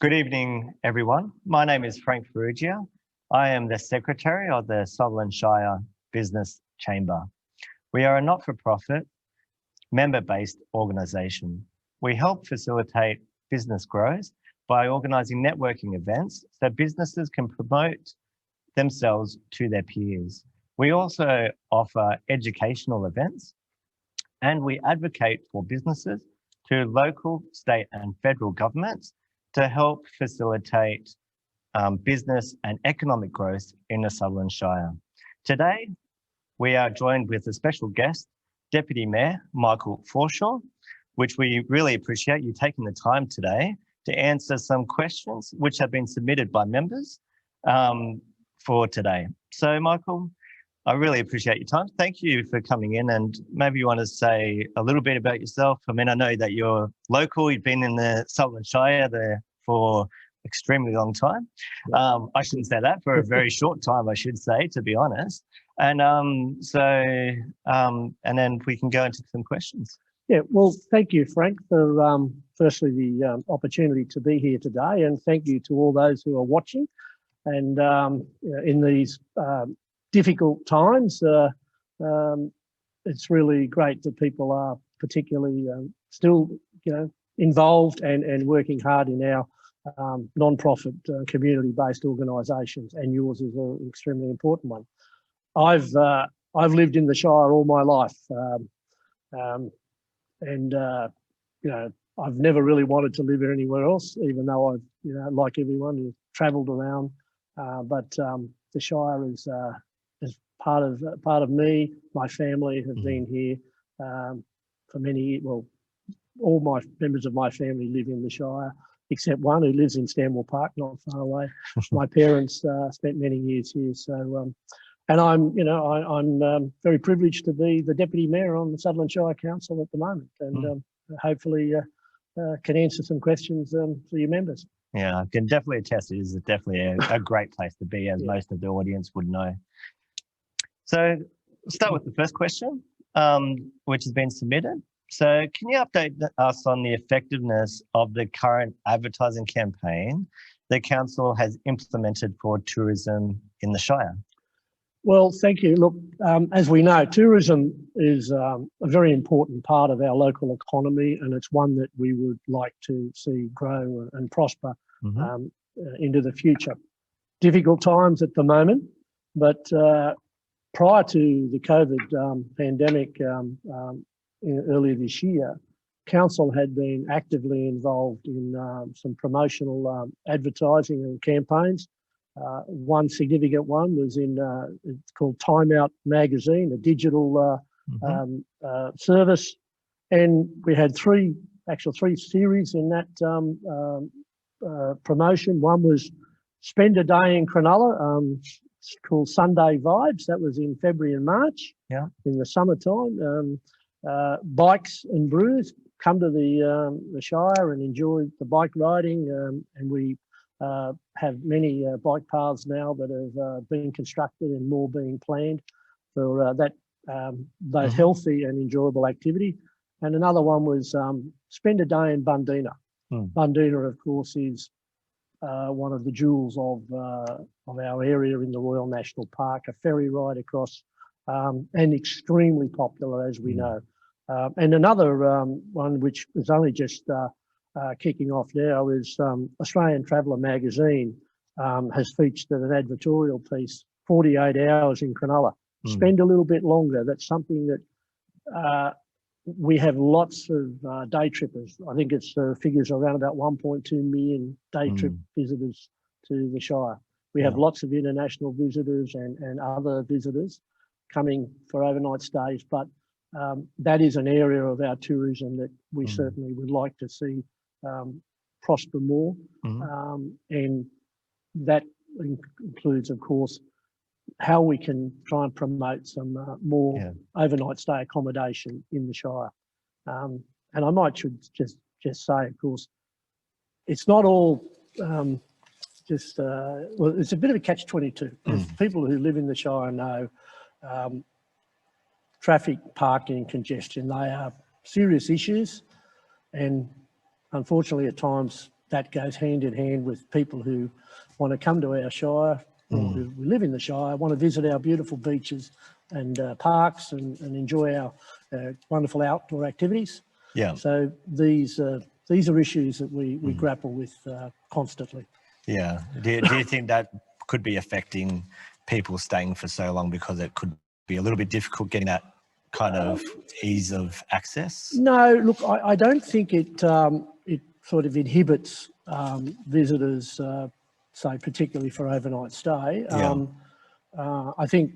Good evening, everyone. My name is Frank Farrugia. I am the Secretary of the Sutherland Shire Business Chamber. We are a not-for-profit, member-based organisation. We help facilitate business growth by organising networking events so businesses can promote themselves to their peers. We also offer educational events, and we advocate for businesses to local, state and federal governments to help facilitate business and economic growth in the Sutherland Shire. Today, we are joined with a special guest, Deputy Mayor Michael Forshaw, which we really appreciate you taking the time today to answer some questions which have been submitted by members for today. So Michael, I really appreciate your time. Thank you for coming in, and maybe you want to say a little bit about yourself. I mean, I know that you're local, you've been in the Sutherland Shire there for extremely long time. I shouldn't say that, for a very short time, I should say, to be honest. And and then we can go into some questions. Yeah, well, thank you, Frank, for firstly the opportunity to be here today, and thank you to all those who are watching. And in these difficult times, it's really great that people are particularly still, involved and working hard in our non-profit community-based organisations, and yours is an extremely important one. I've lived in the Shire all my life, I've never really wanted to live anywhere else, even though I've, like everyone, who's travelled around. But the Shire is part of me. My family have been here for many years. Well, all my members of my family live in the Shire, except one who lives in Stanwell Park, not far away. My parents spent many years here, so and I'm very privileged to be the Deputy Mayor on the Sutherland Shire Council at the moment, and hopefully can answer some questions for your members. Yeah, I can definitely attest it is definitely a great place to be, as most of the audience would know. So we'll start with the first question, which has been submitted. So can you update us on the effectiveness of the current advertising campaign the council has implemented for tourism in the Shire? Well, thank you. Look, as we know, tourism is a very important part of our local economy, and it's one that we would like to see grow and prosper into the future. Difficult times at the moment, but prior to the COVID pandemic earlier this year, Council had been actively involved in some promotional advertising and campaigns. One significant one was in, it's called Time Out magazine, a digital service. And we had three series in that promotion. One was Spend a Day in Cronulla, it's called Sunday Vibes. That was in February and March, in the summertime. Bikes and brews, come to the Shire and enjoy the bike riding. And we have many bike paths now that have been constructed and more being planned for that both healthy and enjoyable activity. And another one was Spend a Day in Bundeena. Bundeena, of course, is one of the jewels of our area in the Royal National Park, a ferry ride across, and extremely popular, as we know. And another one which is only just kicking off now is Australian Traveller magazine has featured an advertorial piece, 48 hours in Cronulla. Spend a little bit longer. That's something that we have lots of day trippers. I think it's figures around about 1.2 million day trip visitors to the Shire. We have lots of international visitors and other visitors coming for overnight stays, but that is an area of our tourism that we certainly would like to see prosper more. And that includes, of course, how we can try and promote some more overnight stay accommodation in the Shire. And I might should just say, of course, it's not all well, it's a bit of a catch-22. People who live in the Shire know traffic, parking, congestion, they are serious issues, and unfortunately at times that goes hand in hand with people who want to come to our shire or who live in the shire, want to visit our beautiful beaches and parks and enjoy our wonderful outdoor activities. Yeah. So these are issues that we grapple with constantly. Yeah. Do you think that could be affecting people staying for so long because it could be a little bit difficult getting that kind of ease of access? No, look, I don't think it sort of inhibits visitors, say particularly for overnight stay. I think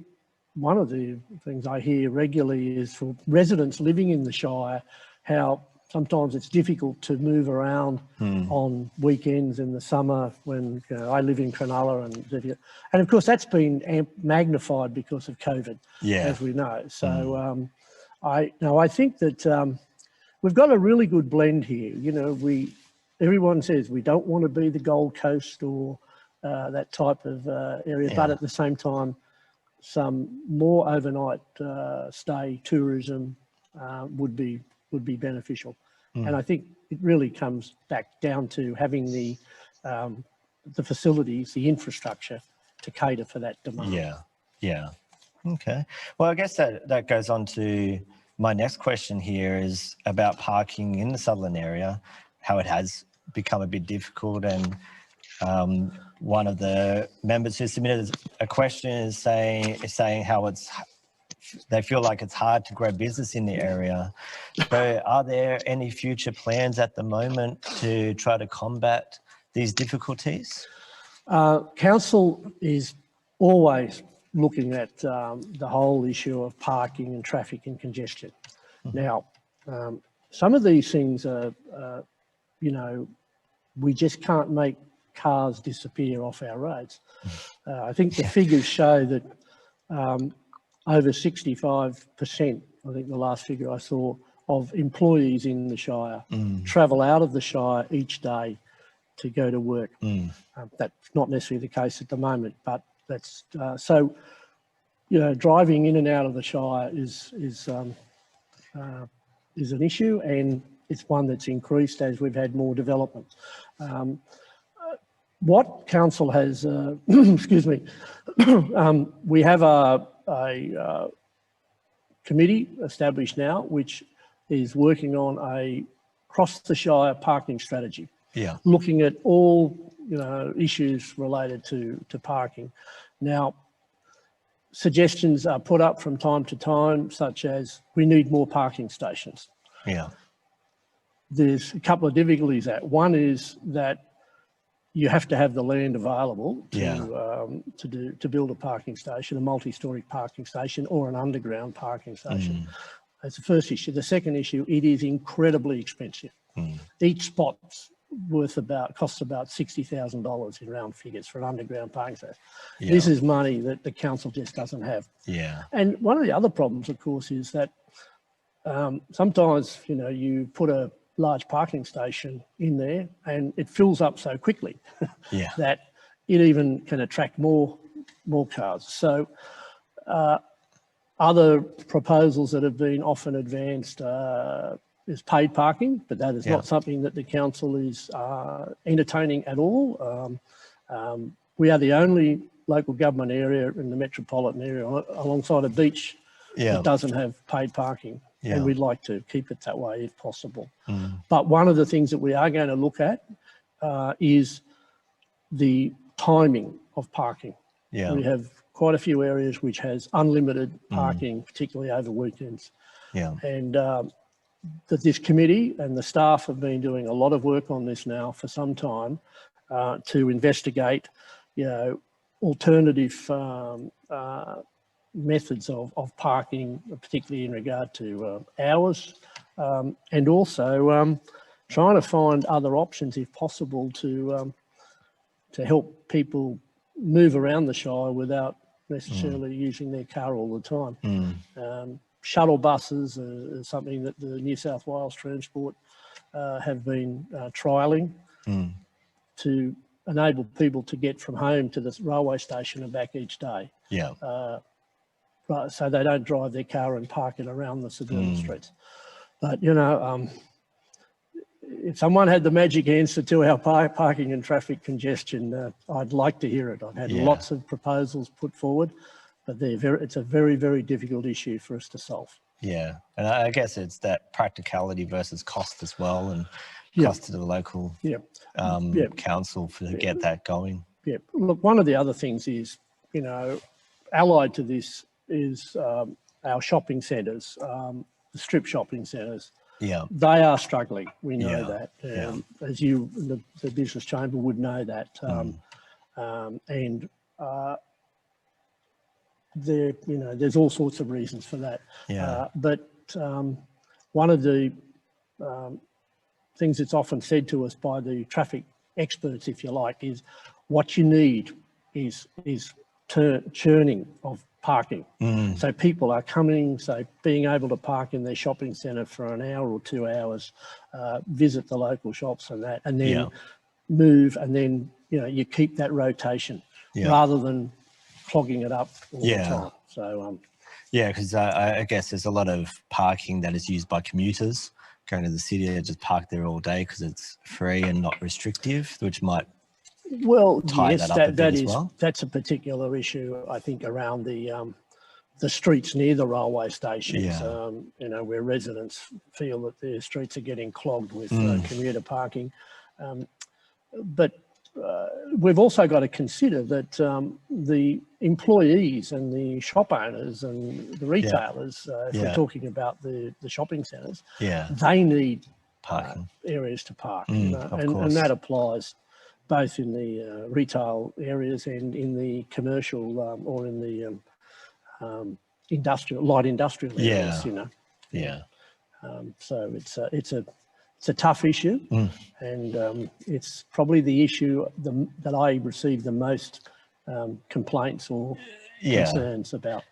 one of the things I hear regularly is for residents living in the Shire, how sometimes it's difficult to move around on weekends in the summer when I live in Cronulla and of course that's been magnified because of COVID, as we know. So I think that we've got a really good blend here. You know, everyone says we don't want to be the Gold Coast or that type of area, but at the same time, some more overnight stay tourism would be beneficial. And I think it really comes back down to having the facilities, the infrastructure to cater for that demand. Yeah. Okay. Well, I guess that goes on to my next question here is about parking in the Sutherland area, how it has become a bit difficult. And one of the members who submitted a question is saying how they feel like it's hard to grow business in the area. So are there any future plans at the moment to try to combat these difficulties? Council is always looking at the whole issue of parking and traffic and congestion. Now, some of these things are, you know, we just can't make cars disappear off our roads. I think the figures show that over 65%, I think the last figure I saw, of employees in the Shire travel out of the Shire each day to go to work. That's not necessarily the case at the moment, but that's so. You know, driving in and out of the Shire is an issue, and it's one that's increased as we've had more development. What council has, excuse me, we have a committee established now, which is working on a across the Shire parking strategy. Looking at all, you know, issues related to parking. Now, suggestions are put up from time to time, such as we need more parking stations. There's a couple of difficulties there. One is that you have to have the land available to build a parking station, a multi-storey parking station or an underground parking station. That's the first issue. The second issue, it is incredibly expensive. Each spot's costs about $60,000 in round figures for an underground parking station. This is money that the council just doesn't have. And one of the other problems, of course, is that sometimes, you know, you put a large parking station in there and it fills up so quickly that it even can attract more cars. So other proposals that have been often advanced is paid parking, but that is not something that the council is entertaining at all. We are the only local government area in the metropolitan area alongside a beach that doesn't have paid parking. And we'd like to keep it that way if possible. But one of the things that we are going to look at is the timing of parking. We have quite a few areas which has unlimited parking, particularly over weekends. And that this committee and the staff have been doing a lot of work on this now for some time to investigate, you know, alternative methods of parking, particularly in regard to hours, and also trying to find other options, if possible, to help people move around the Shire without necessarily using their car all the time. Shuttle buses are something that the New South Wales Transport have been trialling to enable people to get from home to the railway station and back each day. So they don't drive their car and park it around the suburban streets. But, you know, if someone had the magic answer to our parking and traffic congestion, I'd like to hear it. I've had lots of proposals put forward, but it's a very, very difficult issue for us to solve. Yeah, and I guess it's that practicality versus cost as well, and cost to the local council to get that going. Yeah, look, one of the other things is, you know, allied to this is our shopping centres, the strip shopping centres. Yeah, they are struggling. We know that, as you, the Business Chamber would know that, and there, you know, there's all sorts of reasons for that. But one of the things that's often said to us by the traffic experts, if you like, is what you need is churning of parking. So people are coming, so being able to park in their shopping centre for an hour or 2 hours, visit the local shops and that, and then move, and then, you know, you keep that rotation rather than clogging it up all the time. So yeah, because I guess there's a lot of parking that is used by commuters going to the city. They just park there all day because it's free and not restrictive, which might tie that up a bit as well. That's a particular issue, I think, around the streets near the railway stations. You know, where residents feel that their streets are getting clogged with commuter parking. But we've also got to consider that the employees and the shop owners and the retailers, if we're talking about the shopping centres, they need parking areas to park, you know, and that applies both in the retail areas and in the commercial or in the light industrial areas, you know. So it's a tough issue, and it's probably the issue that I receive the most complaints or concerns about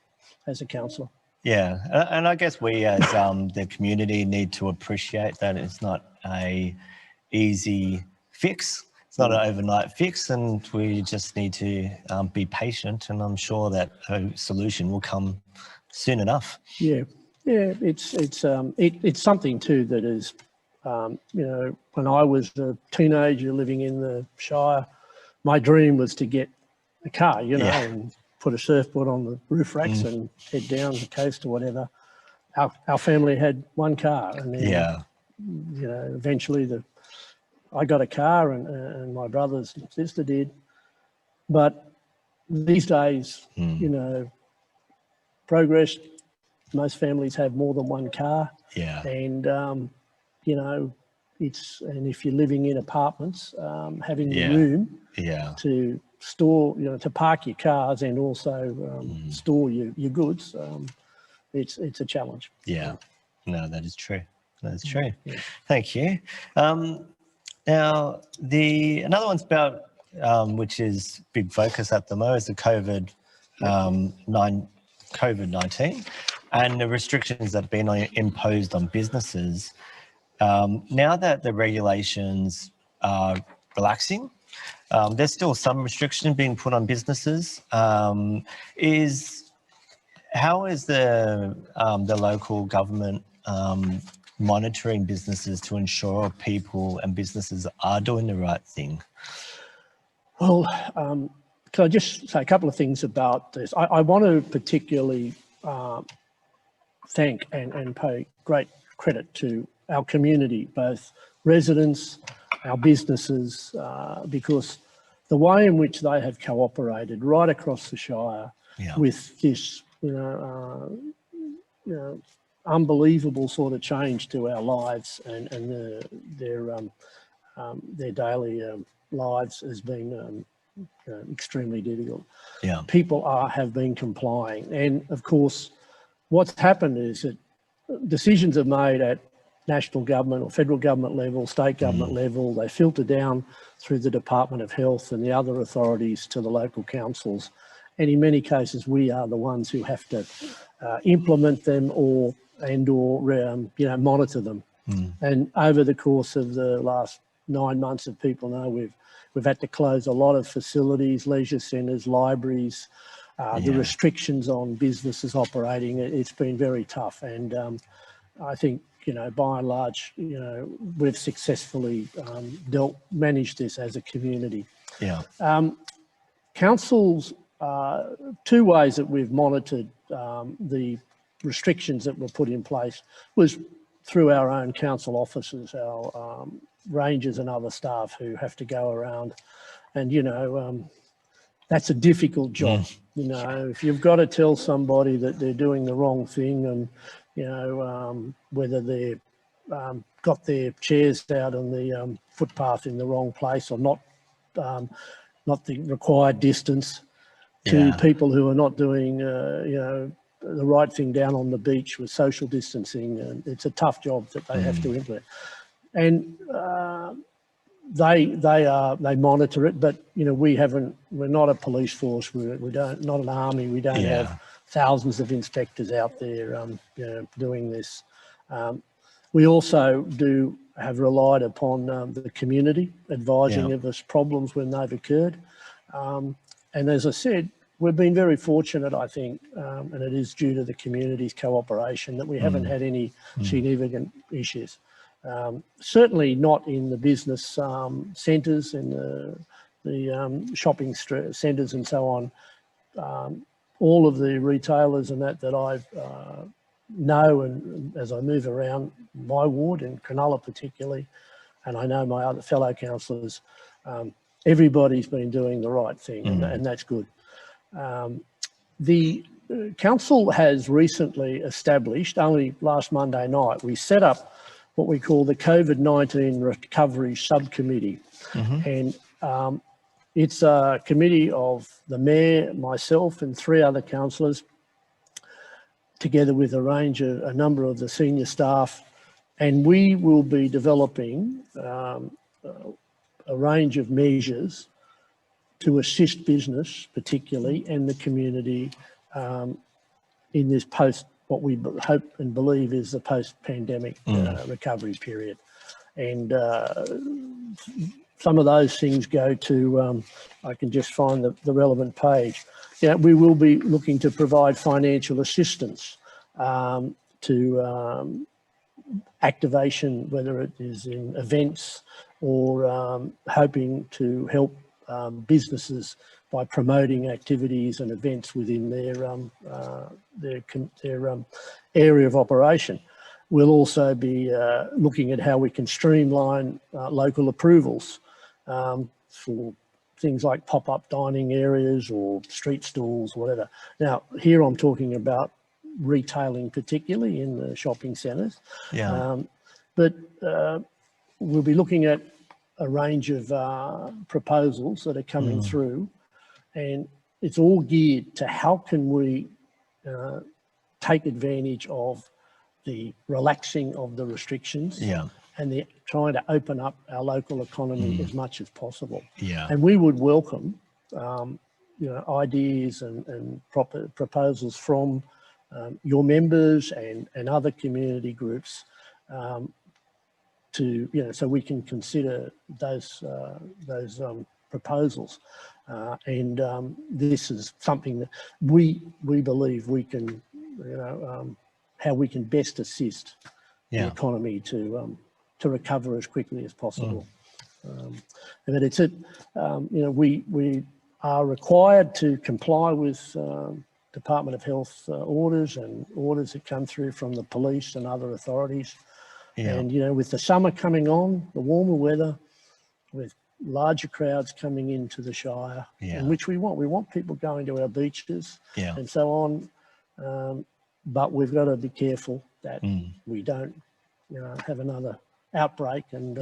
as a councillor. Yeah, and I guess we as the community need to appreciate that it's not a easy fix. It's not an overnight fix, and we just need to be patient, and I'm sure that a solution will come soon enough. Yeah, it's something too that is, you know, when I was a teenager living in the Shire, my dream was to get a car, you know, and put a surfboard on the roof racks and head down the coast or whatever. Our family had one car, and then, you know, eventually I got a car, and my brothers and sister did. But these days, you know, progress, most families have more than one car. And, you know, and if you're living in apartments, having the room to store, you know, to park your cars and also store your goods, it's a challenge. No, that is true. That is true. Thank you. Now, another one's about, which is big focus at the moment, is the COVID-19 and the restrictions that have been imposed on businesses. Now that the regulations are relaxing, there's still some restriction being put on businesses. How is the local government monitoring businesses to ensure people and businesses are doing the right thing? Well, can I just say a couple of things about this? I want to particularly thank and pay great credit to our community, both residents, our businesses, because the way in which they have cooperated right across the Shire with this, you know, unbelievable sort of change to our lives and their daily lives has been extremely difficult. People have been complying, and of course, what's happened is that decisions are made at national government or federal government level, state government level. They filter down through the Department of Health and the other authorities to the local councils, and in many cases, we are the ones who have to implement them or you know, monitor them. And over the course of the last 9 months, as people know, we've had to close a lot of facilities, leisure centres, libraries. The restrictions on businesses operating, it's been very tough. And I think, you know, by and large, you know, we've successfully managed this as a community. Yeah. Councils, two ways that we've monitored the restrictions that were put in place was through our own council officers, our rangers and other staff who have to go around, and you know, that's a difficult job. You know, if you've got to tell somebody that they're doing the wrong thing, and you know, whether they're got their chairs out on the footpath in the wrong place or not the required distance, to people who are not doing, you know, the right thing down on the beach with social distancing. And it's a tough job that they have to implement. And they monitor it, but you know, we're not a police force. We don't, not an army. We don't have thousands of inspectors out there, you know, doing this. We also have relied upon the community advising of us problems when they've occurred. And as I said, we've been very fortunate, I think, and it is due to the community's cooperation, that we haven't had any significant issues. Certainly not in the business centres, in the shopping centres and so on. All of the retailers and that I know, and as I move around my ward in Cronulla particularly, and I know my other fellow councillors, everybody's been doing the right thing, and that's good. The council has recently established, only last Monday night, we set up what we call the COVID-19 Recovery Subcommittee. And it's a committee of the Mayor, myself and 3 other councillors, together with a number of the senior staff, and we will be developing a range of measures to assist business particularly and the community in this what we hope and believe is the post-pandemic recovery period. And some of those things go to, I can just find the relevant page. Yeah, we will be looking to provide financial assistance to activation, whether it is in events or hoping to help businesses by promoting activities and events within their area of operation. We'll also be looking at how we can streamline local approvals for things like pop-up dining areas or street stalls, whatever. Now, here I'm talking about retailing, particularly in the shopping centres. But we'll be looking at a range of proposals that are coming through, and it's all geared to how can we take advantage of the relaxing of the restrictions and the trying to open up our local economy as much as possible. And we would welcome you know, ideas and proposals from your members and other community groups to, you know, so we can consider those proposals. And this is something that we believe we can, you know, how we can best assist the economy to recover as quickly as possible. But it's you know, we are required to comply with Department of Health orders and orders that come through from the police and other authorities. And, you know, with the summer coming on, the warmer weather, with larger crowds coming into the Shire, and which we want people going to our beaches and so on. But we've got to be careful that we don't, you know, have another outbreak and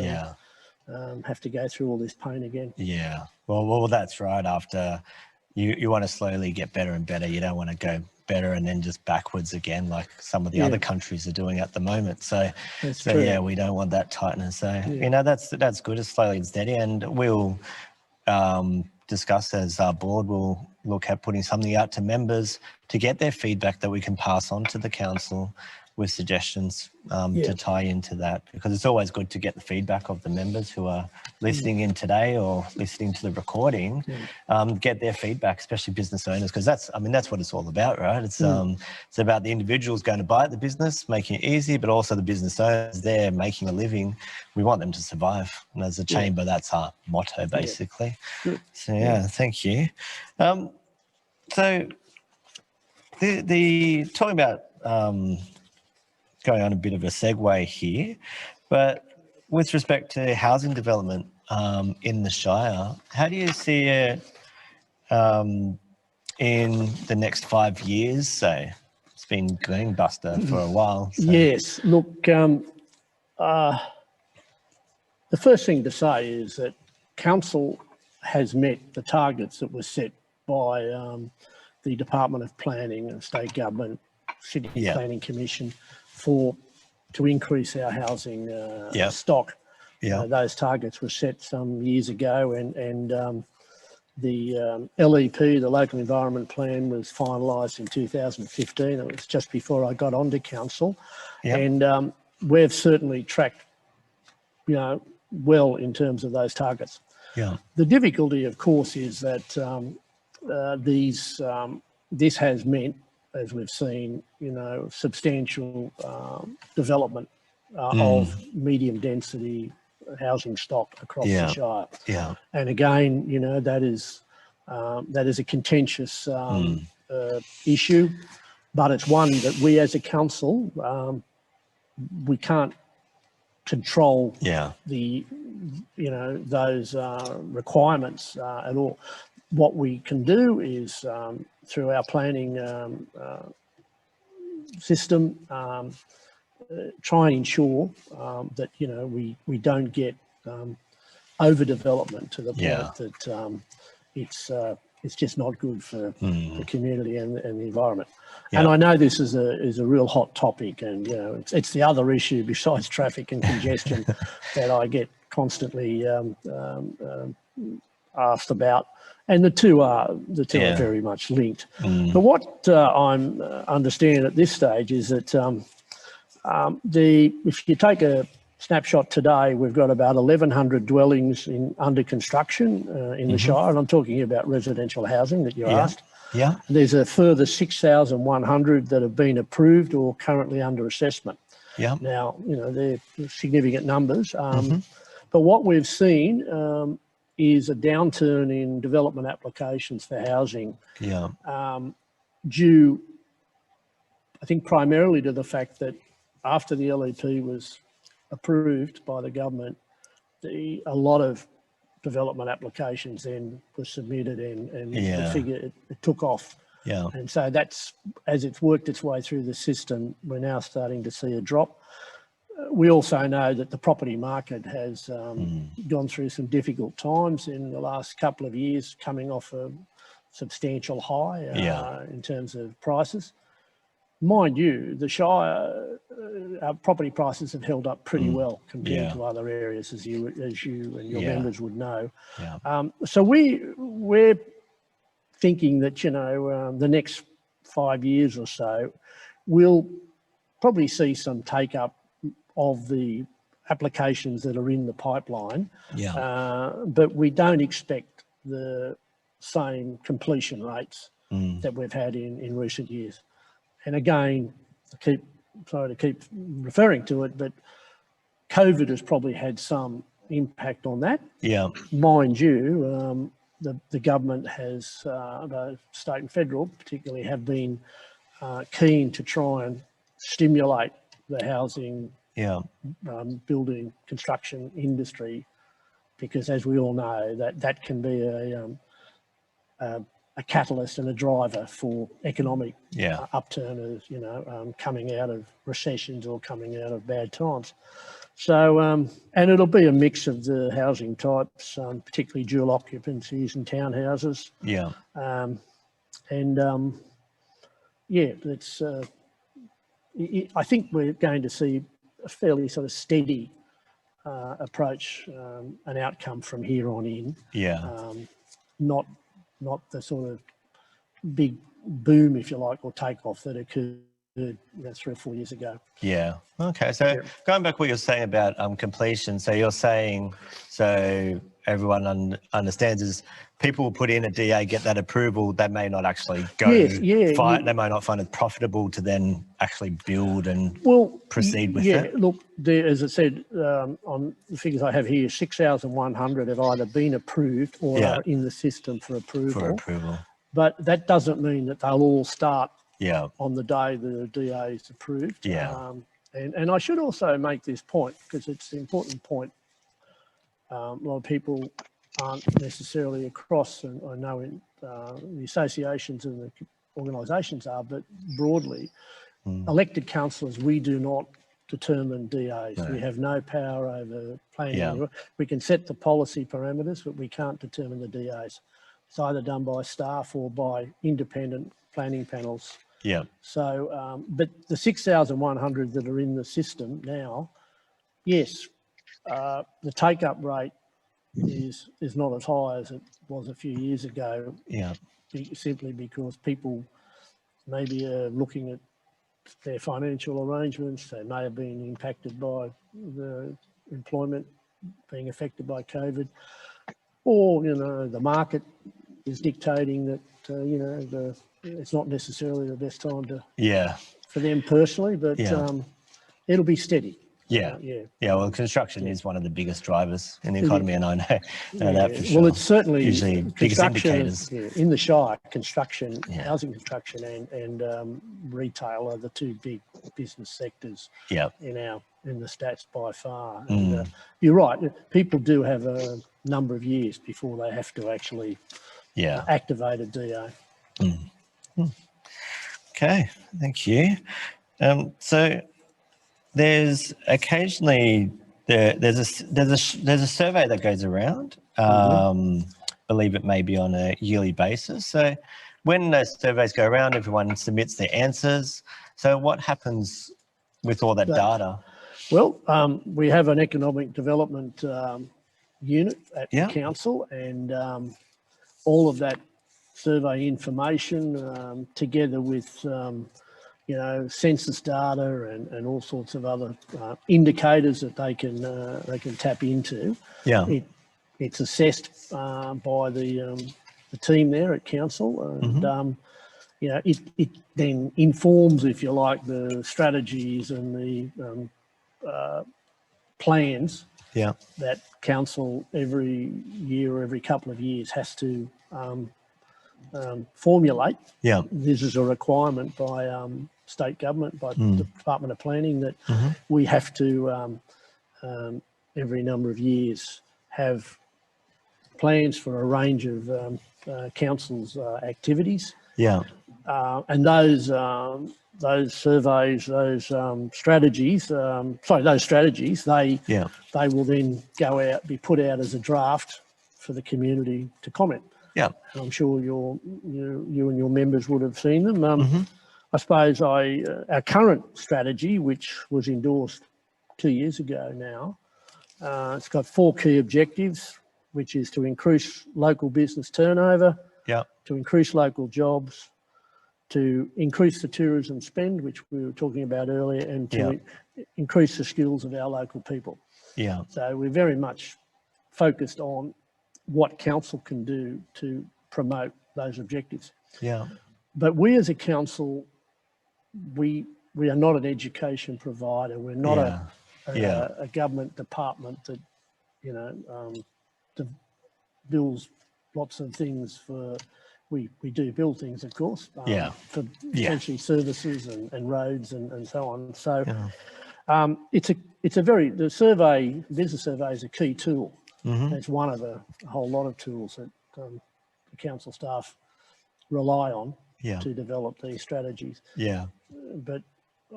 have to go through all this pain again. Well, that's right. After you want to slowly get better and better. You don't want to go better and then just backwards again, like some of the other countries are doing at the moment. So yeah, we don't want that tightness. So you know, that's good. It's slowly and steady, and we'll discuss as our board. We'll look at putting something out to members to get their feedback that we can pass on to the council. with suggestions to tie into that, because it's always good to get the feedback of the members who are listening in today or listening to the recording, get their feedback, especially business owners, because that's what it's all about, right? It's about the individuals going to buy the business, making it easy, but also the business owners there making a living. We want them to survive, and as a chamber, that's our motto, basically. Good. So thank you. So the talking about going on a bit of a segue here, but with respect to housing development in the Shire, how do you see it in the next 5 years, say? It's been gangbusters for a while. So. Yes, look, the first thing to say is that Council has met the targets that were set by the Department of Planning and State Government, City Planning Commission, to increase our housing stock. Those targets were set some years ago, and the LEP, the Local Environment Plan, was finalised in 2015. It was just before I got onto Council, and we've certainly tracked, well in terms of those targets. The difficulty, of course, is that this has meant, as we've seen, substantial development of medium density housing stock across the Shire. And again, that is a contentious issue, but it's one that we as a council, we can't control those requirements at all. What we can do is through our planning system, try and ensure that we don't get overdevelopment to the point that it's just not good for the community and the environment. And I know this is a real hot topic, and it's the other issue besides traffic and congestion that I get constantly asked about. And the two are very much linked. But what I'm understanding at this stage is that if you take a snapshot today, we've got about 1,100 dwellings under construction in the Shire, and I'm talking about residential housing that you asked. There's a further 6,100 that have been approved or currently under assessment. Now, they're significant numbers, but what we've seen is a downturn in development applications for housing, due, I think, primarily to the fact that after the LEP was approved by the government, a lot of development applications then were submitted, and the figure it took off. And so that's, as it's worked its way through the system, we're now starting to see a drop. We also know that the property market has gone through some difficult times in the last couple of years, coming off a substantial high in terms of prices. Mind you, the Shire property prices have held up pretty well compared to other areas, as you and your members would know. So we're thinking that the next 5 years or so, we'll probably see some take up of the applications that are in the pipeline, but we don't expect the same completion rates that we've had in recent years. And again, sorry to keep referring to it, but COVID has probably had some impact on that. Mind you, the government has, the state and federal particularly, have been keen to try and stimulate the housing building construction industry, because as we all know, that can be a catalyst and a driver for economic upturn, as coming out of recessions or coming out of bad times. So and it'll be a mix of the housing types, particularly dual occupancies and townhouses. It's I think we're going to see a fairly sort of steady approach, an outcome from here on in. Not the sort of big boom, if you like, or takeoff that occurred you know, 3 or 4 years ago. Yeah. Okay. So going back what you're saying about completion. So you're saying, so everyone understands is people will put in a DA, get that approval. They may not actually go. Yes, yeah. They might not find it profitable to then actually build and proceed with yeah, it. look, there, as I said, on the figures I have here, 6,100 have either been approved or are in the system for approval. But that doesn't mean that they'll all start on the day the DA is approved. And I should also make this point, because it's an important point. A lot of people aren't necessarily across, and I know in the associations and the organisations are, but broadly, elected councillors, we do not determine DAs. No. We have no power over planning. We can set the policy parameters, but we can't determine the DAs. It's either done by staff or by independent planning panels. So, but the 6,100 that are in the system now, yes, the take-up rate is not as high as it was a few years ago. Simply because people maybe are looking at their financial arrangements. They may have been impacted by the employment being affected by COVID, or, you know, the market is dictating that, you know, it's not necessarily the best time to, for them personally, but it'll be steady. Well, construction is one of the biggest drivers in the economy, and I know that for sure. Well, it's certainly usually biggest indicators. In the Shire, construction, housing construction and retail are the two big business sectors in the stats by far. And you're right, people do have a number of years before they have to actually activate a DA. Okay, thank you. So there's occasionally there's a survey that goes around. Believe it may be on a yearly basis. So when those surveys go around, everyone submits their answers. So what happens with all that data? Well, we have an economic development unit at the council, and all of that survey information, together with you know, census data and all sorts of other indicators that they can tap into. It's assessed by the team there at council, and you know, it then informs, if you like, the strategies and the plans that council every year or every couple of years has to formulate. This is a requirement by state government, by the Department of Planning, that we have to every number of years have plans for a range of council's activities. And those surveys, those strategies, those strategies, they will then go out, be put out as a draft for the community to comment. And I'm sure you and your members would have seen them. I suppose our current strategy, which was endorsed 2 years ago now, it's got 4 key objectives, which is to increase local business turnover, to increase local jobs, to increase the tourism spend, which we were talking about earlier, and to increase the skills of our local people. So we're very much focused on what council can do to promote those objectives. But we as a council, we are not an education provider. We're not a government department that, you know, builds lots of things for. We do build things, of course, for essentially services and roads and so on. So it's a very, the business survey is a key tool. It's one of a whole lot of tools that the council staff rely on to develop these strategies. But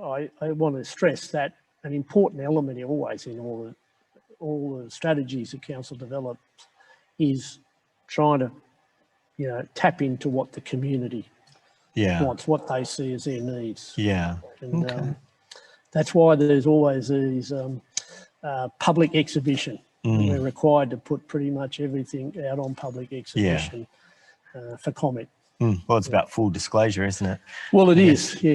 I want to stress that an important element always in all the strategies the council develops is trying to, you know, tap into what the community wants, what they see as their needs. And that's why there's always these public exhibition. We're required to put pretty much everything out on public exhibition for comment. Well, it's about full disclosure, isn't it? Well, it is. Yeah.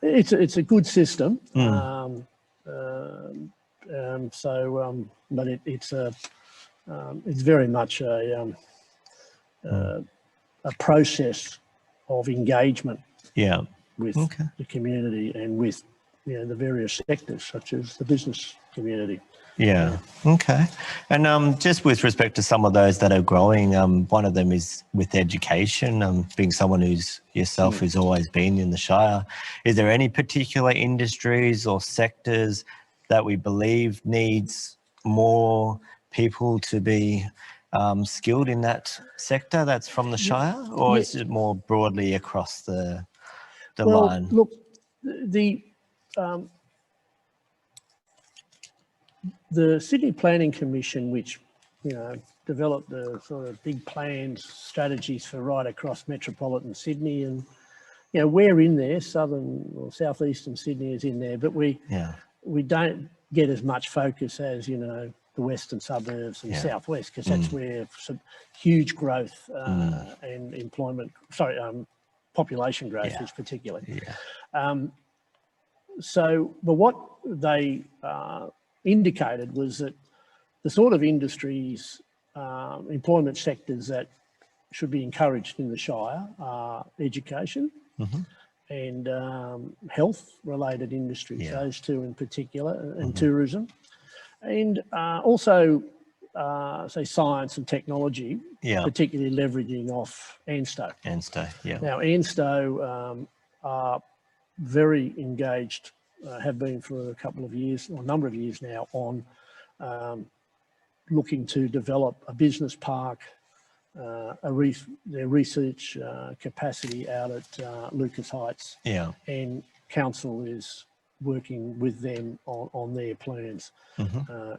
It's a good system. But it's very much a process of engagement. Yeah. With the community and with the various sectors, such as the business community. Yeah. Okay. And just with respect to some of those that are growing, one of them is with education. Being someone who's always been in the Shire, is there any particular industries or sectors that we believe needs more people to be skilled in that sector that's from the Shire, or is it more broadly across the line? Look, the Sydney Planning Commission, which developed the sort of big plans, strategies for right across metropolitan Sydney, and we're in there. Southern or southeastern Sydney is in there, but we don't get as much focus as the western suburbs and southwest, because that's where some huge growth and population growth is particularly. But what they indicated was that the sort of industries, employment sectors that should be encouraged in the Shire are education and health-related industries, those two in particular, and tourism, and also, say, science and technology, particularly leveraging off ANSTO. Now, ANSTO are very engaged, have been for a couple of years, or a number of years now, on looking to develop a business park, their research capacity out at Lucas Heights. And council is working with them on their plans. So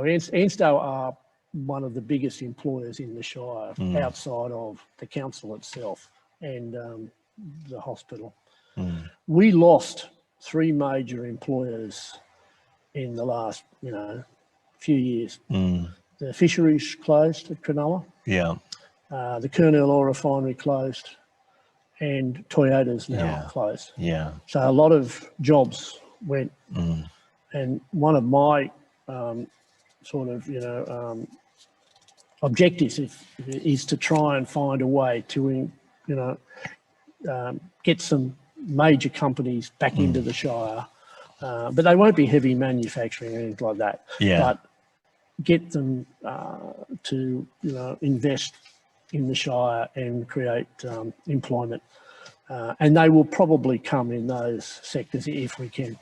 ANSTO are one of the biggest employers in the Shire outside of the council itself and the hospital. We lost 3 major employers in the last, few years. The fisheries closed at Cronulla. The Kernell Oil Refinery closed, and Toyota's now closed. So a lot of jobs went. And one of my objectives is to try and find a way to, get some major companies back into the Shire, but they won't be heavy manufacturing or anything like that. But get them to invest in the Shire and create employment, and they will probably come in those sectors if we can.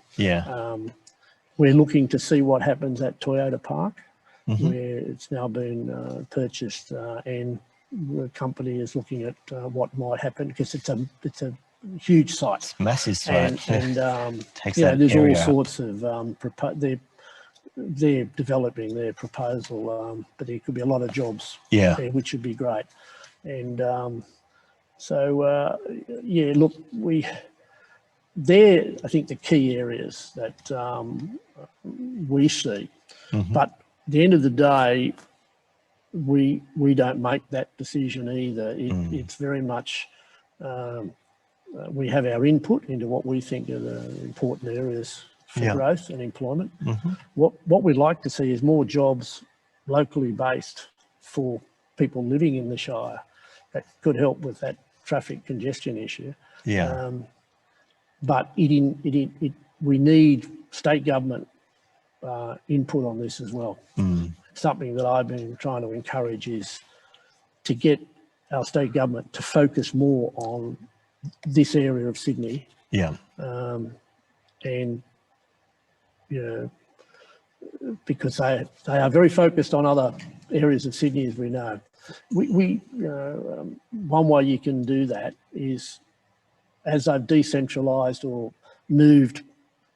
We're looking to see what happens at Toyota Park, where it's now been purchased, and the company is looking at what might happen, because it's a huge site. It's massive site. And there's all sorts of they're developing their proposal, but there could be a lot of jobs there, which would be great. And look, they're, I think, the key areas that we see. But at the end of the day, we don't make that decision either. It's very much we have our input into what we think are the important areas for growth and employment. What we'd like to see is more jobs locally based for people living in the Shire that could help with that traffic congestion issue. But we need state government input on this as well. Something that I've been trying to encourage is to get our state government to focus more on this area of Sydney. And because they are very focused on other areas of Sydney, as we know. One way you can do that is, as they've decentralised or moved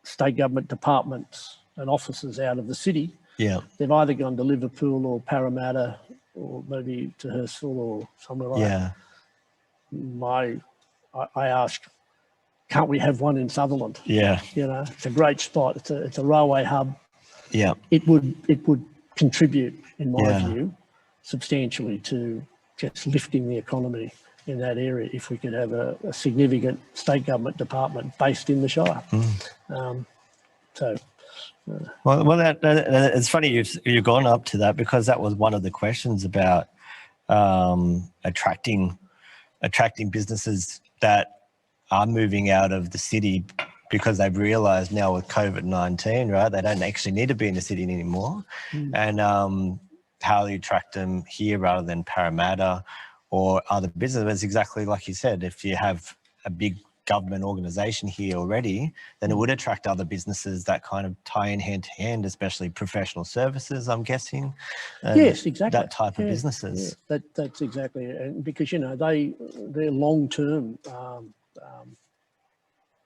state government departments and offices out of the city, they've either gone to Liverpool or Parramatta or maybe to Hurstville or somewhere like that. I asked, can't we have one in Sutherland? It's a great spot. It's a railway hub. It would contribute, in my view, substantially to just lifting the economy in that area if we could have a significant state government department based in the Shire. Well, it's funny you've gone up to that, because that was one of the questions about attracting businesses that are moving out of the city, because they've realised now with COVID-19, right, they don't actually need to be in the city anymore, and how you attract them here rather than Parramatta or other businesses. Exactly like you said, if you have a big government organisation here already, then it would attract other businesses that kind of tie in hand to hand, especially professional services, I'm guessing. Yes, exactly. That type of businesses. Yeah, that's exactly it. And because, you know, they're long-term,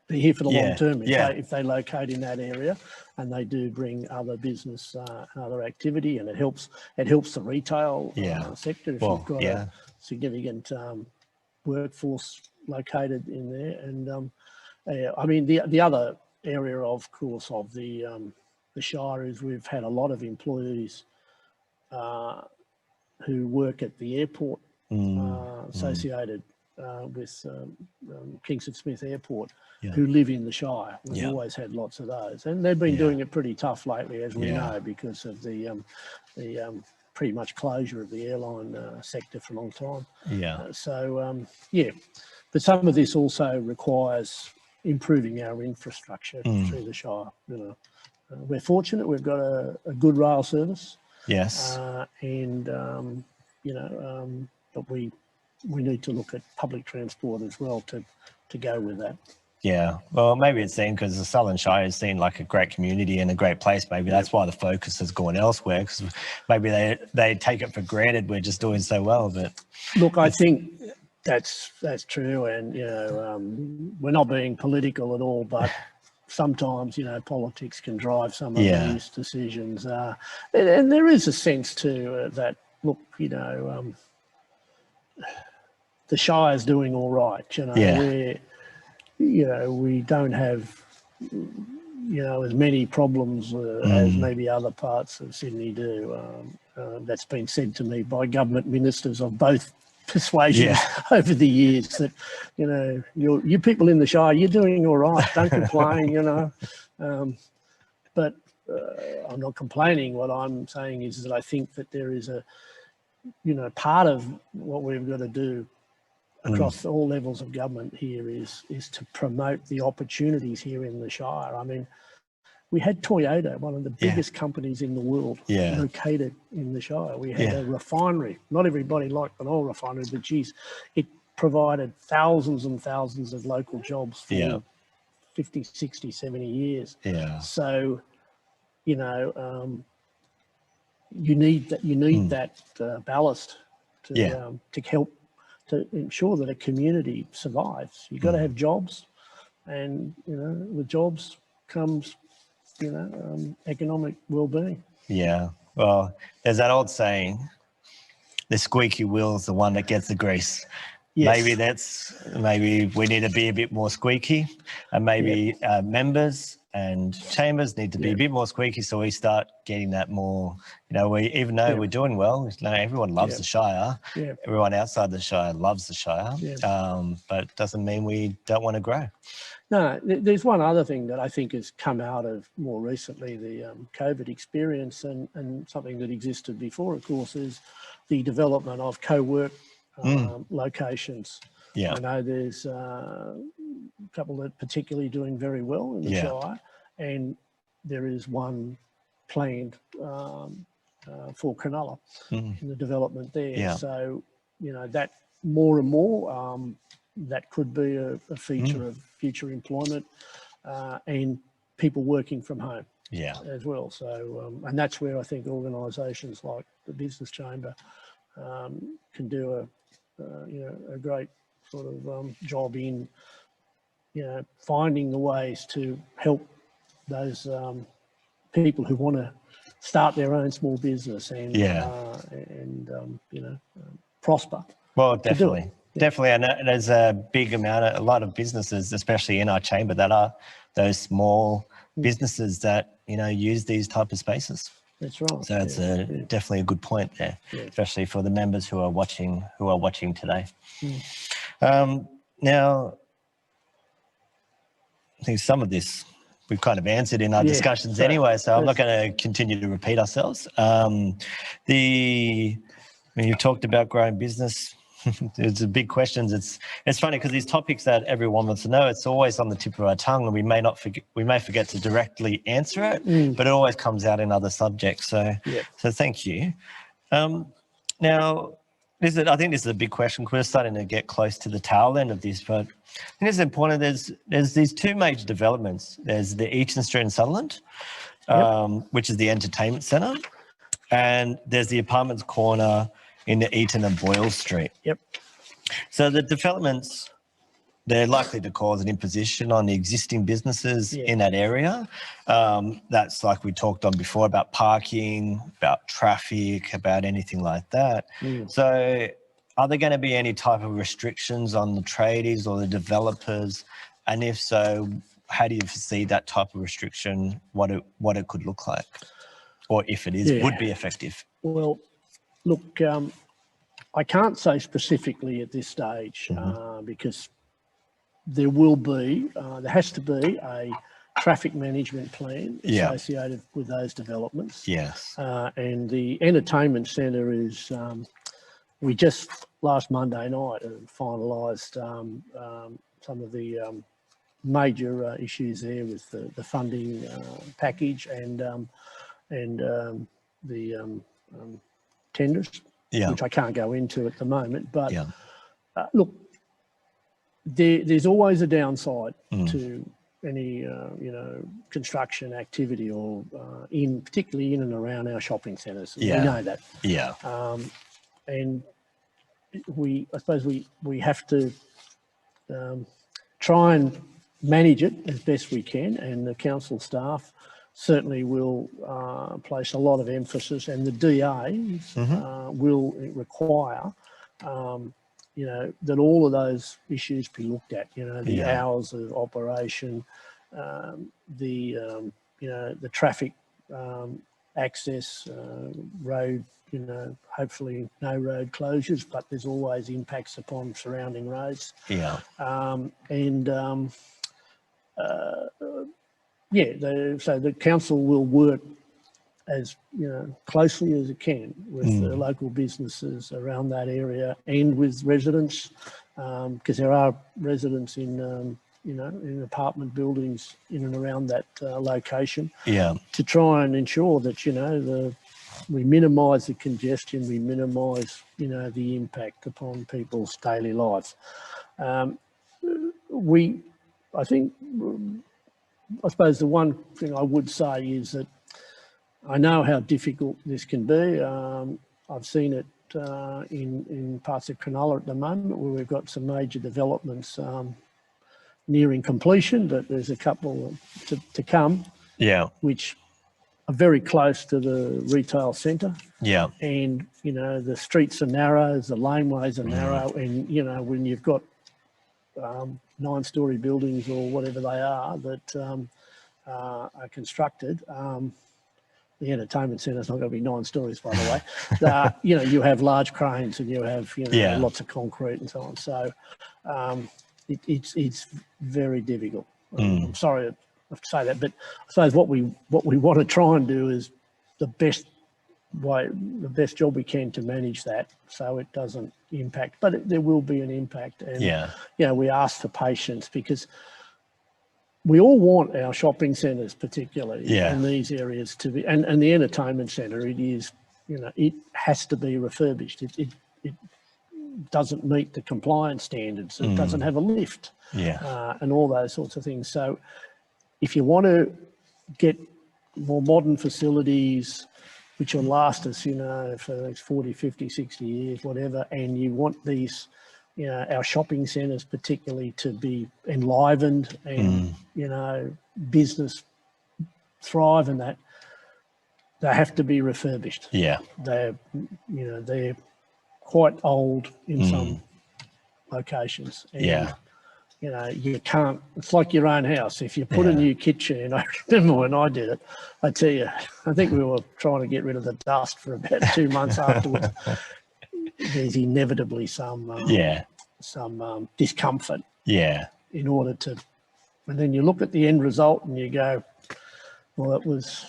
they're here for the long term if they locate in that area, and they do bring other business and other activity, and it helps the retail sector if you've got a significant workforce located in there. And I mean, the other area, of course, of the Shire is we've had a lot of employees who work at the airport associated with Kingston Smith Airport, who live in the Shire. We've always had lots of those, and they've been doing it pretty tough lately, as we know, because of the pretty much closure of the airline sector for a long time. But some of this also requires improving our infrastructure through the Shire. You know, we're fortunate; we've got a good rail service. Yes, but we need to look at public transport as well to go with that. Yeah, well, maybe it's seen because the Sutherland Shire is seen like a great community and a great place. Maybe that's why the focus has gone elsewhere, because maybe they take it for granted we're just doing so well. But look, I think that's true, and you know, we're not being political at all, but sometimes, you know, politics can drive some of these decisions, and there is a sense too that, look, you know, the Shire's doing all right. You know, we don't have, you know, as many problems as maybe other parts of Sydney do. That's been said to me by government ministers of both persuasions over the years, that, you know, you people in the Shire, you're doing all right, don't complain, you know. But I'm not complaining. What I'm saying is that I think that there is a, you know, part of what we've got to do across all levels of government here is to promote the opportunities here in the Shire. I mean, we had Toyota, one of the biggest companies in the world, located in the Shire. We had a refinery. Not everybody liked an oil refinery, but geez, it provided thousands and thousands of local jobs for 50, 60, 70 years. So, you know, you need that ballast to help to ensure that a community survives. You've got to have jobs, and, you know, with jobs comes, you know, economic well-being. Yeah, well, there's that old saying, the squeaky wheel is the one that gets the grease. Yes. Maybe we need to be a bit more squeaky, and maybe members and chambers need to be a bit more squeaky, so we start getting that more, you know, even though we're doing well, you know, everyone loves the Shire. Everyone outside the Shire loves the Shire, but it doesn't mean we don't want to grow. No, there's one other thing that I think has come out of more recently, the COVID experience, and something that existed before, of course, is the development of co-work locations. I know there's a couple that are particularly doing very well in the Shire, and there is one planned for Cronulla in the development there. So, you know, that more and more, that could be a feature of future employment, and people working from home as well. So, and that's where I think organisations like the Business Chamber can do a great sort of job in, you know, finding the ways to help those people who want to start their own small business and you know, prosper. Well, definitely. Definitely, and there's a lot of businesses, especially in our chamber, that are those small businesses that, you know, use these type of spaces. That's right. So it's definitely a good point there, especially for the members who are watching today. Now, I think some of this we've kind of answered in our discussions anyway, so I'm not going to continue to repeat ourselves. When you talked about growing business, it's a big questions. It's funny because these topics that everyone wants to know, it's always on the tip of our tongue, and we may forget to directly answer it, but it always comes out in other subjects. So thank you. Now, I think this is a big question. We're starting to get close to the tail end of this, but I think it's important. There's these two major developments. There's the Eaton Street in Sutherland, which is the entertainment centre, and there's the apartments corner in the Eaton and Boyle Street. So the developments, they're likely to cause an imposition on the existing businesses in that area. That's like we talked on before about parking, about traffic, about anything like that. So are there going to be any type of restrictions on the tradies or the developers? And if so, how do you see that type of restriction, what it could look like? Or if it would be effective? Well, look, I can't say specifically at this stage because there has to be a traffic management plan associated with those developments. And the entertainment centre is, we just last Monday night finalised some of the major issues there with the funding package and the tenders, which I can't go into at the moment. But look, there's always a downside to any construction activity, or particularly in and around our shopping centres. We know that. And I suppose we have to try and manage it as best we can, and the council staff certainly will place a lot of emphasis, and the DAs will require that all of those issues be looked at, the hours of operation, the traffic access, road, hopefully no road closures, but there's always impacts upon surrounding roads. So the council will work as closely as it can with the local businesses around that area and with residents, because there are residents in apartment buildings in and around that location. To try and ensure that we minimise the congestion, we minimise the impact upon people's daily lives. I suppose the one thing I would say is that I know how difficult this can be. I've seen it in parts of Cronulla at the moment, where we've got some major developments nearing completion, but there's a couple to come, which are very close to the retail centre. And, the streets are narrow, the laneways are narrow, and, when you've got 9-storey buildings or whatever they are that are constructed, the entertainment centre is not going to be 9 stories, by the way. You have large cranes and you have lots of concrete and so on. So it's very difficult. I'm sorry I have to say that, but I suppose what we want to try and do is the best job we can to manage that, so it doesn't impact. But there will be an impact, and we ask for patience, because we all want our shopping centres, particularly in these areas, to be, and the entertainment centre, it is, it has to be refurbished. It doesn't meet the compliance standards. It doesn't have a lift, and all those sorts of things. So if you want to get more modern facilities which will last us, for the next 40, 50, 60 years, whatever, and you want these, our shopping centres particularly to be enlivened and, business thrive, and that they have to be refurbished. They're quite old in some locations. And you know, you can't, it's like your own house. If you put a new kitchen in, I remember when I did it, I tell you, I think we were trying to get rid of the dust for about 2 months afterwards. There's inevitably some discomfort in order to, and then you look at the end result and you go, well,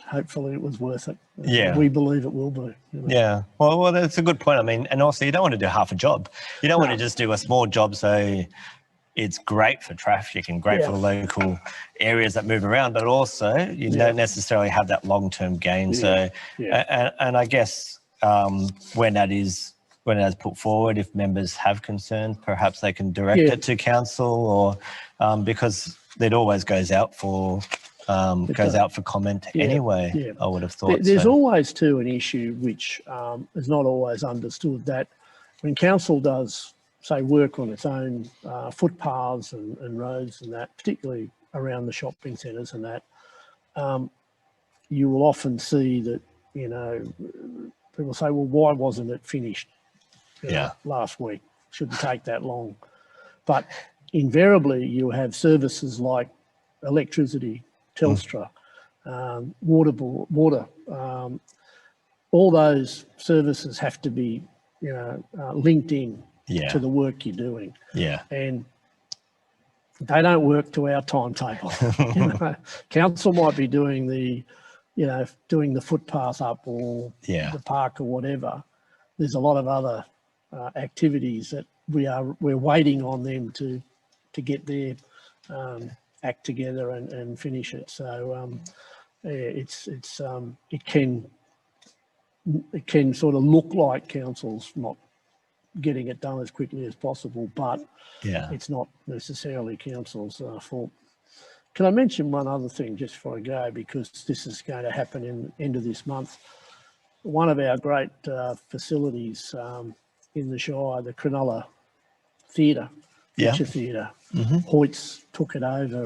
hopefully it was worth it. Yeah. We believe it will be. You know? Yeah. Well, that's a good point. I mean, and also you don't want to do half a job. You don't want to just do a small job so it's great for traffic and great for the local areas that move around, but also you don't necessarily have that long-term gain. So, and I guess when that is put forward, if members have concerns, perhaps they can direct it to council, or because it always goes out for comment anyway. Yeah. I would have thought. There's always too an issue which is not always understood, that when council does, say, work on its own footpaths and roads and that, particularly around the shopping centres and that, you will often see that, you know, people say, well, why wasn't it finished last week? Shouldn't take that long. But invariably you have services like electricity, Telstra, water, all those services have to be, you know, linked in to the work you're doing. Yeah. And they don't work to our timetable. You know, council might be doing the footpath up or the park or whatever. There's a lot of other activities that we're waiting on them to get their act together and finish it. So it can sort of look like council's not getting it done as quickly as possible, but it's not necessarily council's fault. Can I mention one other thing just before I go, because this is going to happen in the end of this month? One of our great facilities in the Shire, the Cronulla Theatre, Picture Theatre, Hoyts took it over,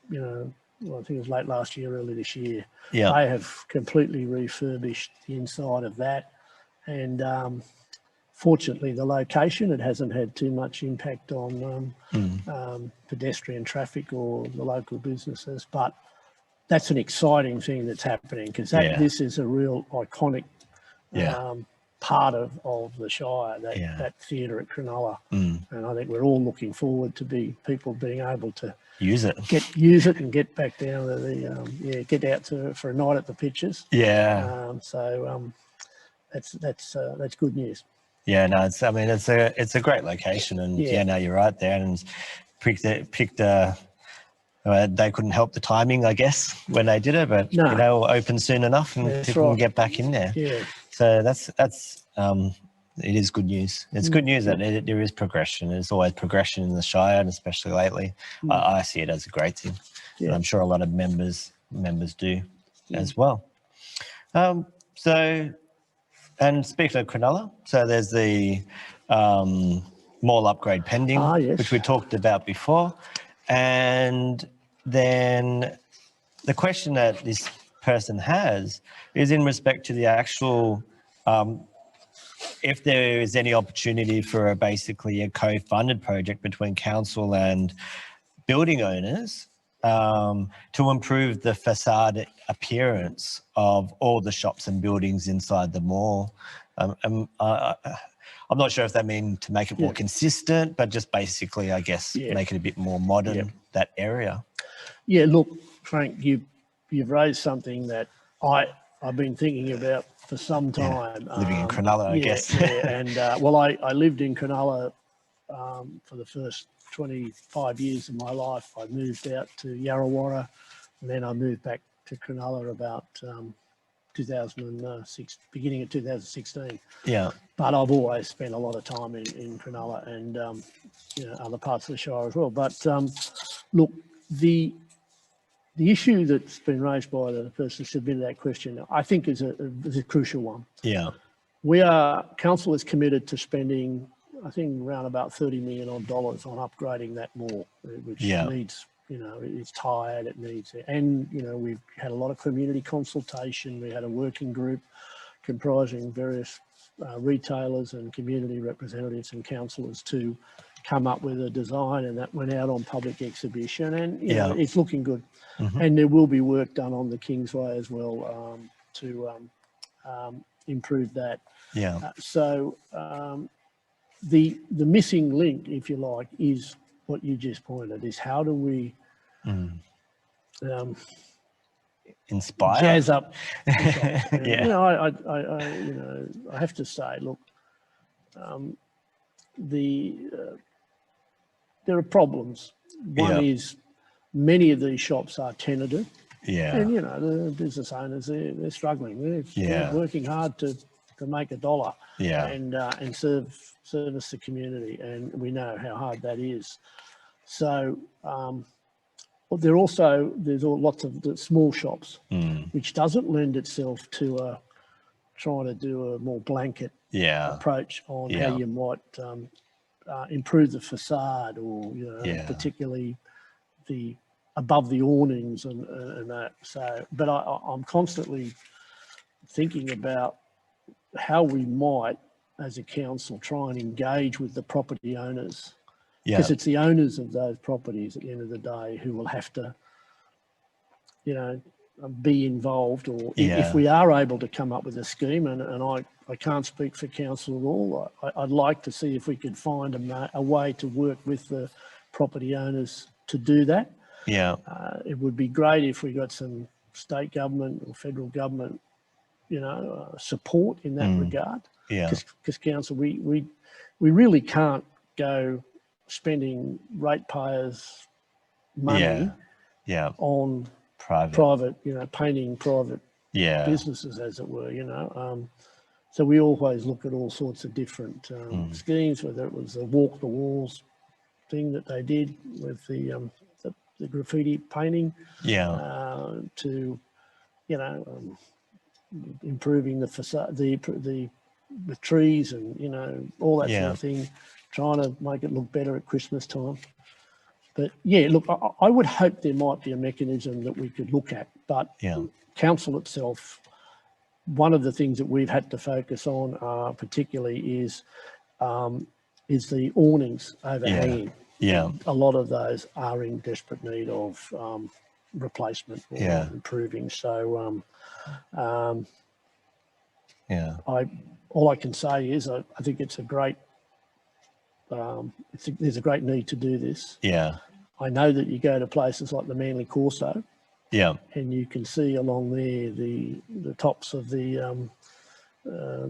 you know, well, I think it was late last year, early this year. They have completely refurbished the inside of that, and fortunately the location, it hasn't had too much impact on pedestrian traffic or the local businesses, but that's an exciting thing that's happening, because this is a real iconic part of the Shire, that theatre at Cronulla. And I think we're all looking forward to people being able to use it and get back down to the get out for a night at the Pictures. So that's good news. Yeah, no, it's a great location, and no, you're right there, and picked they couldn't help the timing, I guess, when they did it, but you know, open soon enough and people can get back in there. So that's it is good news. It's good news that there is progression. There's always progression in the Shire, and especially lately. I see it as a great thing. And I'm sure a lot of members do as well. So, and speaking of Cronulla, so there's the mall upgrade pending, which we talked about before. And then the question that this person has is in respect to the actual, if there is any opportunity for basically a co-funded project between council and building owners to improve the facade appearance of all the shops and buildings inside the mall. I'm not sure if that means to make it more consistent, but just basically, I guess, make it a bit more modern, that area. Yeah, look, Frank, you've raised something that I've been thinking about for some time. Living in Cronulla, I guess. And well, I lived in Cronulla for the first 25 years of my life. I moved out to Yarrawarra, and then I moved back to Cronulla about 2006, beginning of 2016. But I've always spent a lot of time in Cronulla and you know, other parts of the Shire as well. But look, the issue that's been raised by the person who submitted that question, I think is a crucial one. Council is committed to spending, I think, around about $30 million on upgrading that mall, which needs, you know, it's tired, it needs, and, you know, we've had a lot of community consultation. We had a working group comprising various retailers and community representatives and councillors to come up with a design, and that went out on public exhibition, and you Yeah. know, it's looking good. And there will be work done on the Kingsway as well to improve that. Yeah. So the missing link, if you like, is what you just pointed, is how do we Inspire. jazz up the shops? And, Yeah. you know, I have to say, look, there are problems. One is many of these shops are tenanted. Yeah. And, you know, the business owners, they're struggling. They're working hard to make a dollar and service the community. And we know how hard that is. So there's lots of the small shops, which doesn't lend itself to trying to do a more blanket approach on how you might improve the facade, or you know, particularly the above the awnings and that. So, but I'm constantly thinking about how we might, as a council, try and engage with the property owners, because it's the owners of those properties at the end of the day who will have to, you know, be involved, or if we are able to come up with a scheme, and I can't speak for council at all. I'd like to see if we could find a way to work with the property owners to do that. Yeah. It would be great if we got some state government or federal government, you know, support in that regard. Yeah. Because council, we really can't go spending ratepayers' money on private, you know, painting private businesses, as it were, you know. So we always look at all sorts of different schemes, whether it was a walk the walls thing that they did with the graffiti painting, to, you know, improving the facade, the trees, and you know, all that sort of thing, trying to make it look better at Christmas time. But yeah, look, I would hope there might be a mechanism that we could look at, but council itself, one of the things that we've had to focus on particularly is the awnings overhanging. A lot of those are in desperate need of replacement or improving. So all I can say is I think it's a great there's a great need to do this. I know that you go to places like the Manly Corso, and you can see along there the tops of the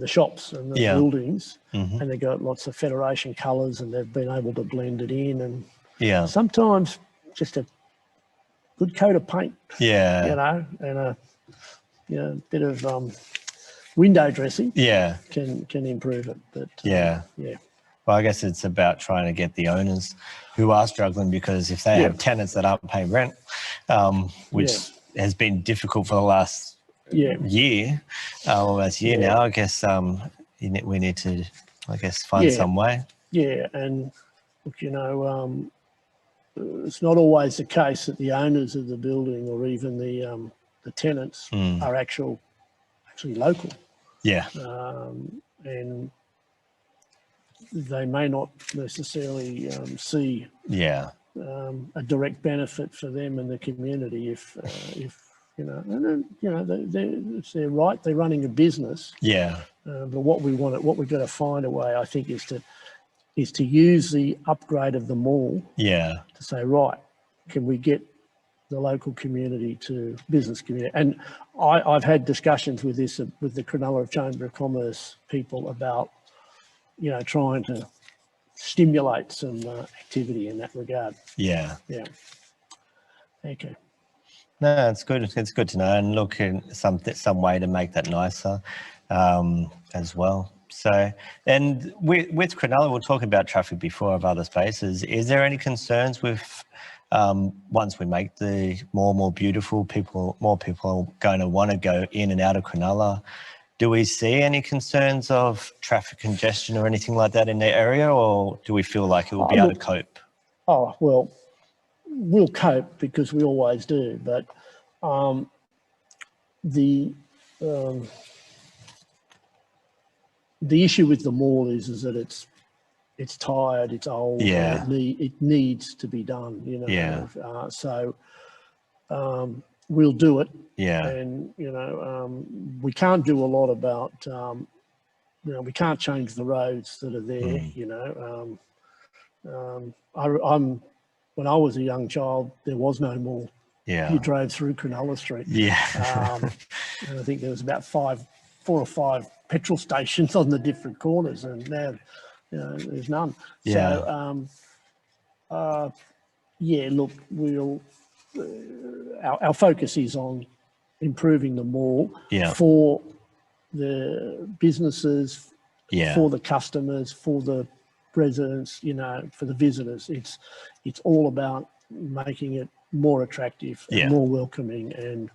shops and the buildings, and they've got lots of Federation colours, and they've been able to blend it in, and sometimes just a good coat of paint, you know, and a bit of window dressing can improve it. But well, I guess it's about trying to get the owners who are struggling, because if they have tenants that aren't paying rent, which has been difficult for the last year, almost year now, I guess we need to, I guess, find some way. Yeah, and look, you know, it's not always the case that the owners of the building or even the tenants are actually local. And they may not necessarily see a direct benefit for them and the community if you know, and then, you know, it's their right. They're running a business. But what we've got to find a way, I think, is to use the upgrade of the mall. To say, right, can we get the local community to business community? And I've had discussions with this with the Cronulla Chamber of Commerce people about, you know, trying to stimulate some activity in that regard. Okay. No, it's good. It's good to know, and look in some way to make that nicer as well. So, and with Cronulla, we'll talk about traffic before of other spaces. Is there any concerns with once we make the more beautiful, more people are going to want to go in and out of Cronulla? Do we see any concerns of traffic congestion or anything like that in the area, or do we feel like it will be able to cope? Oh, well, we'll cope because we always do, but the issue with the mall is that it's it's tired, it's old, Yeah. and it needs to be done, you know. Yeah. So we'll do it. Yeah. And, you know, we can't do a lot about, you know, we can't change the roads that are there, you know. When I was a young child, there was no mall. Yeah. You drove through Cronulla Street. Yeah. And I think there was about 4 or 5 petrol stations on the different corners, and now, you know, there's none. Yeah. So, yeah, look, our focus is on improving the mall for the businesses, for the customers, for the residents, you know, for the visitors. It's all about making it more attractive and more welcoming. And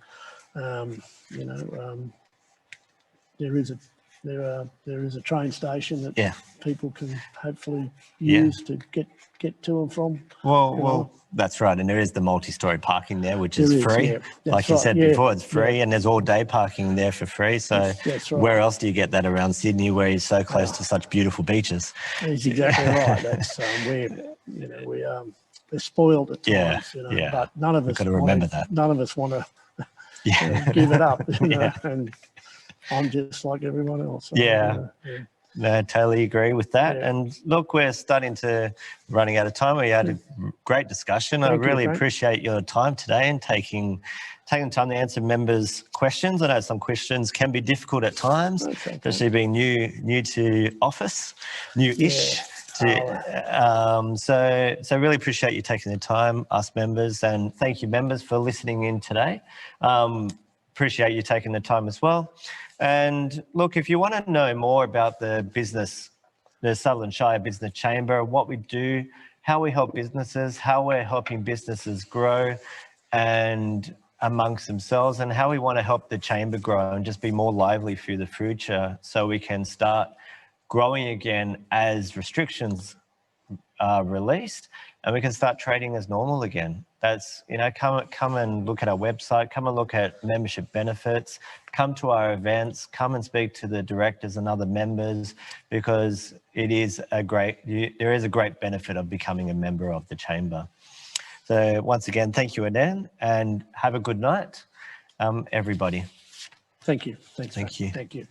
you know, there is a train station that people can hopefully use to get to and from. Well, that's right. And there is the multi-storey parking there, which is free. Like you said before, it's free, and there's all day parking there for free. So where else do you get that around Sydney, where you're so close to such beautiful beaches? That's exactly right. That's we're spoiled at times, you know, but none of us got to remember that. None of us want to give it up, you know, and I'm just like everyone else. So, No, I totally agree with that. And look, we're starting to running out of time. We had a great discussion. I really appreciate your time today and taking the time to answer members' questions. I know some questions can be difficult at times, especially being new to office, new-ish. So really appreciate you taking the time, us members, and thank you members for listening in today. Appreciate you taking the time as well. And look, if you want to know more about the Sutherland Shire Business Chamber, what we do, how we help businesses, how we're helping businesses grow and amongst themselves, and how we want to help the chamber grow and just be more lively through the future, so we can start growing again as restrictions are released, and we can start trading as normal again. That's, you know, come and look at our website, come and look at membership benefits, come to our events, come and speak to the directors and other members, because there is a great benefit of becoming a member of the chamber. So once again, thank you, Aden, and have a good night, everybody. Thank you. Thank you. Thank you.